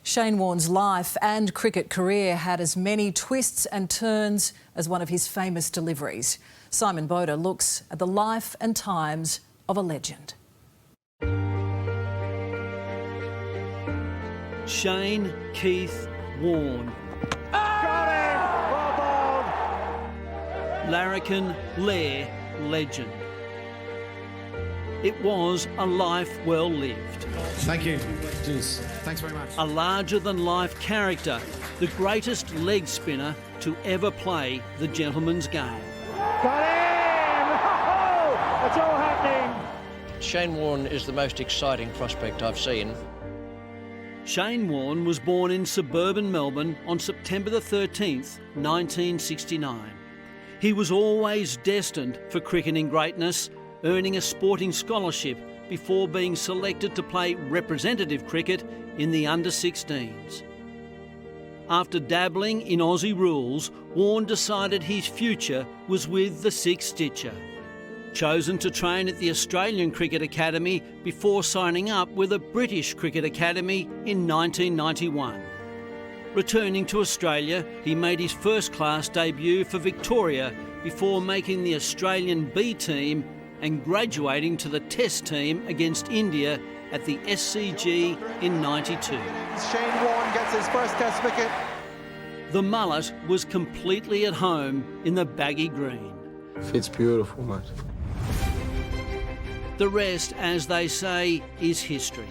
Shane Warne's life and cricket career had as many twists and turns as one of his famous deliveries. Simon Boda looks at the life and times of a legend. Shane Keith Warne. Got him! Well bowled! Larrikin Lair legend. It was a life well lived. Thank you. Cheers. Thanks very much. A larger-than-life character, the greatest leg spinner to ever play the gentleman's game. Got him! Oh, it's all happening. Shane Warne is the most exciting prospect I've seen. Shane Warne was born in suburban Melbourne on September the 13th, 1969. He was always destined for cricketing greatness, earning a sporting scholarship before being selected to play representative cricket in the under-16s. After dabbling in Aussie rules, Warne decided his future was with the Six Stitcher. Chosen to train at the Australian Cricket Academy before signing up with the British Cricket Academy in 1991. Returning to Australia, he made his first-class debut for Victoria before making the Australian B team and graduating to the Test team against India at the SCG in '92. Shane Warne gets his first Test wicket. The mullet was completely at home in the baggy green. It's beautiful, mate. The rest, as they say, is history.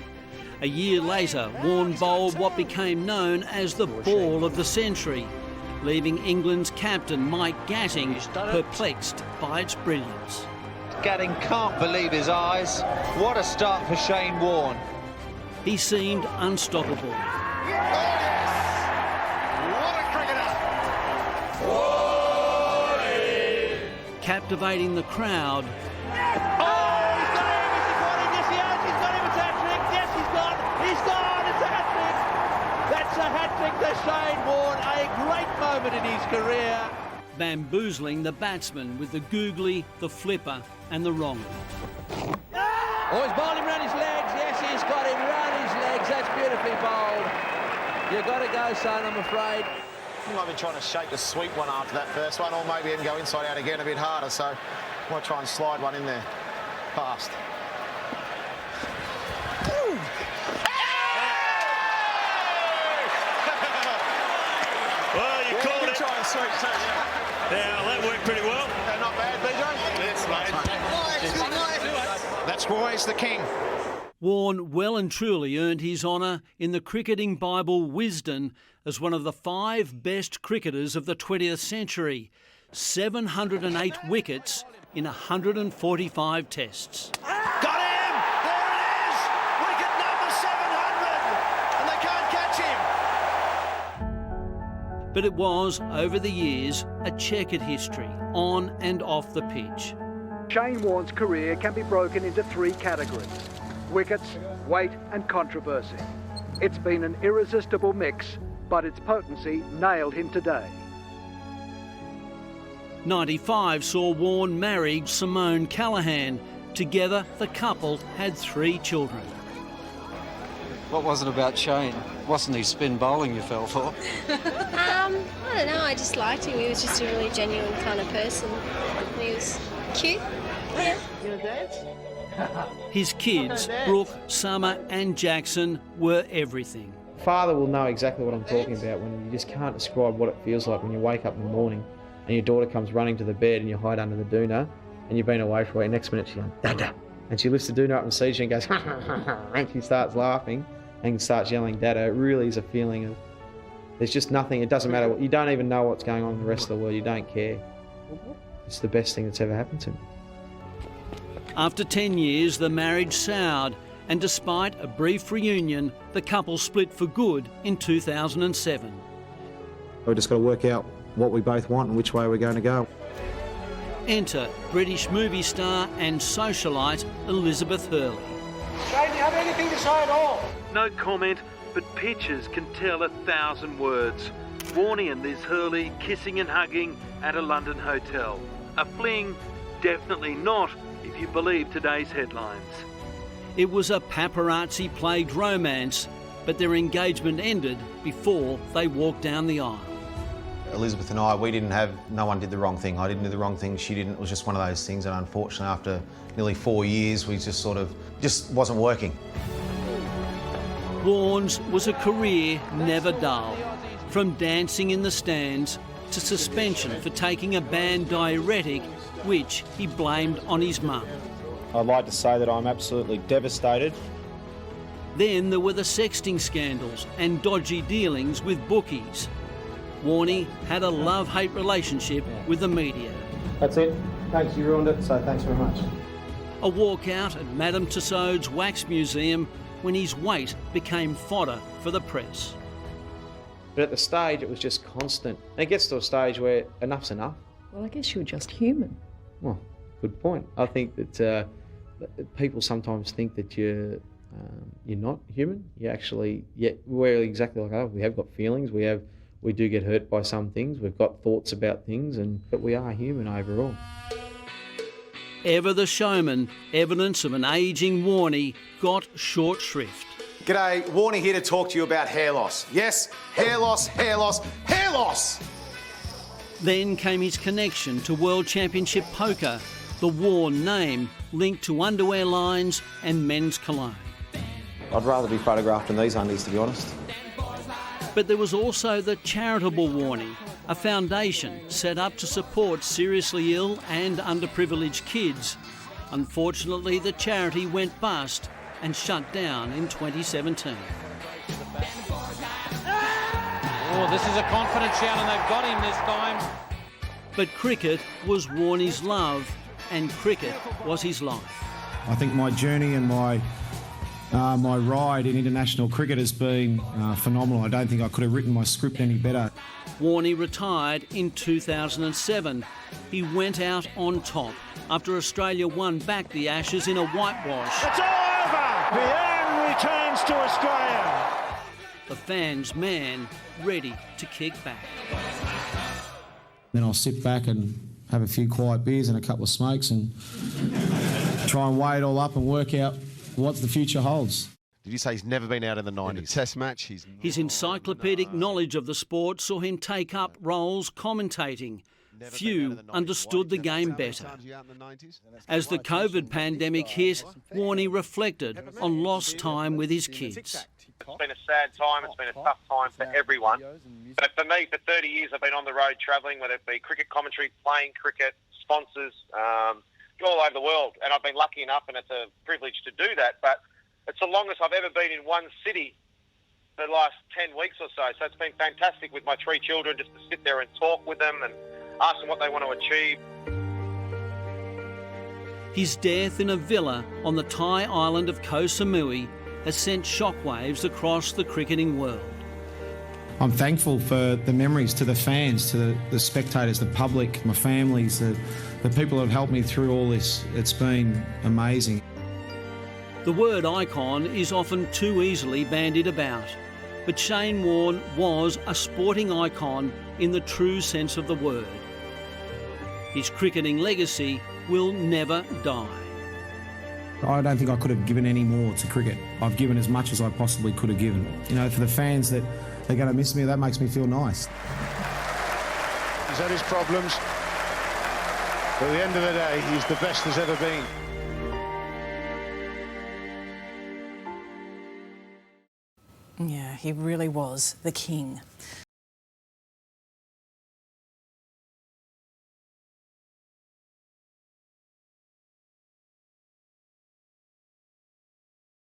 A year later, Warne bowled what became known as the ball of the century, leaving England's captain Mike Gatting perplexed by its brilliance. Gatting can't believe his eyes. What a start for Shane Warne. He seemed unstoppable. Oh, yes! What a cricketer! Captivating the crowd. Oh, he's got him! He's got him! Yes, he has! He's got him! It's a hat-trick! Yes, he's gone! He's gone! It's a hat-trick! That's a hat-trick to Shane Warne. A great moment in his career. Bamboozling the batsman with the googly, the flipper and the wrong. Oh, he's bowled him round his legs. Yes, he's got him round his legs. That's beautifully bowled. You've got to go, son, I'm afraid. You might be trying to shape a sweep one after that first one, or maybe even go inside out again a bit harder, so I might try and slide one in there. Fast. Well, you called it. Try and sweep too, yeah. Yeah, that worked pretty well. Not bad, BJ? Yes, mate. That's why he's the king. Warne well and truly earned his honour in the cricketing Bible Wisden as one of the 5 best cricketers of the 20th century. 708 wickets in 145 tests. Got him! There it is! Wicket number 700! And they can't catch him! But it was, over the years, a checkered history, on and off the pitch. Shane Warne's career can be broken into 3 categories: wickets, weight and controversy. It's been an irresistible mix, but its potency nailed him today. 95 saw Warne marry Simone Callaghan. Together, the couple had 3 children. What was it about Shane? Wasn't he spin bowling you fell for? I don't know, I just liked him. He was just a really genuine kind of person. He was cute. Yeah. You gonna dance? His kids, Brooke, Summer and Jackson, were everything. Father will know exactly what I'm talking about when you just can't describe what it feels like when you wake up in the morning and your daughter comes running to the bed and you hide under the doona and you've been away for a week. Next minute she's going, Dada. And she lifts the doona up and sees you and goes, and she starts laughing and starts yelling, Dada. It really is a feeling of, there's just nothing, it doesn't matter. You don't even know what's going on in the rest of the world. You don't care. It's the best thing that's ever happened to me. After 10 years, the marriage soured, and despite a brief reunion, the couple split for good in 2007. We've just got to work out what we both want and which way we're going to go. Enter British movie star and socialite Elizabeth Hurley. Shane, do you have anything to say at all? No comment, but pictures can tell 1,000 words. Warne and Liz Hurley kissing and hugging at a London hotel. A fling? Definitely not, if you believe today's headlines. It was a paparazzi-plagued romance, but their engagement ended before they walked down the aisle. Elizabeth and I, no one did the wrong thing. I didn't do the wrong thing, she didn't. It was just one of those things, and unfortunately after nearly 4 years, we just wasn't working. Warne's was a career never dull. From dancing in the stands to suspension for taking a banned diuretic, which he blamed on his mum. I'd like to say that I'm absolutely devastated. Then there were the sexting scandals and dodgy dealings with bookies. Warne had a love-hate relationship with the media. That's it. Thanks, you ruined it, so thanks very much. A walkout at Madame Tussauds Wax Museum when his weight became fodder for the press. But at the stage, it was just constant. And it gets to a stage where enough's enough. Well, I guess you're just human. Well, good point. I think that people sometimes think that you're not human. You actually, we're exactly like that. We have got feelings. We do get hurt by some things. We've got thoughts about things, but we are human overall. Ever the showman, evidence of an ageing Warne got short shrift. G'day, Warne here to talk to you about hair loss. Yes, hair loss, hair loss, hair loss! Then came his connection to World Championship Poker, the Warne name linked to underwear lines and men's cologne. I'd rather be photographed in these undies, to be honest. But there was also the charitable Warne, a foundation set up to support seriously ill and underprivileged kids. Unfortunately, the charity went bust and shut down in 2017. Oh, this is a confident shout and they've got him this time. But cricket was Warne's love and cricket was his life. I think my journey and my ride in international cricket has been phenomenal. I don't think I could have written my script any better. Warne retired in 2007. He went out on top after Australia won back the Ashes in a whitewash. It's all over! The end returns to Australia. The fans' man ready to kick back. Then I'll sit back and have a few quiet beers and a couple of smokes and try and weigh it all up and work out what the future holds. Did you say he's never been out in the 90s? In a test match, His encyclopedic knowledge of the sport saw him take up roles commentating. Few understood the game better. As the COVID pandemic hit, Warne reflected on lost time with his kids. It's been a sad time, it's been a tough time for everyone. But for me, for 30 years, I've been on the road travelling, whether it be cricket commentary, playing cricket, sponsors, all over the world. And I've been lucky enough, and it's a privilege to do that. But it's the longest I've ever been in one city for the last 10 weeks or so. So it's been fantastic with my 3 children just to sit there and talk with them and ask them what they want to achieve. His death in a villa on the Thai island of Koh Samui has sent shockwaves across the cricketing world. I'm thankful for the memories to the fans, to the spectators, the public, my families, the people who have helped me through all this. It's been amazing. The word icon is often too easily bandied about, but Shane Warne was a sporting icon in the true sense of the word. His cricketing legacy will never die. I don't think I could have given any more to cricket. I've given as much as I possibly could have given. You know, for the fans that they're going to miss me, that makes me feel nice. He's had his problems, but at the end of the day, he's the best there's ever been. Yeah, he really was the king.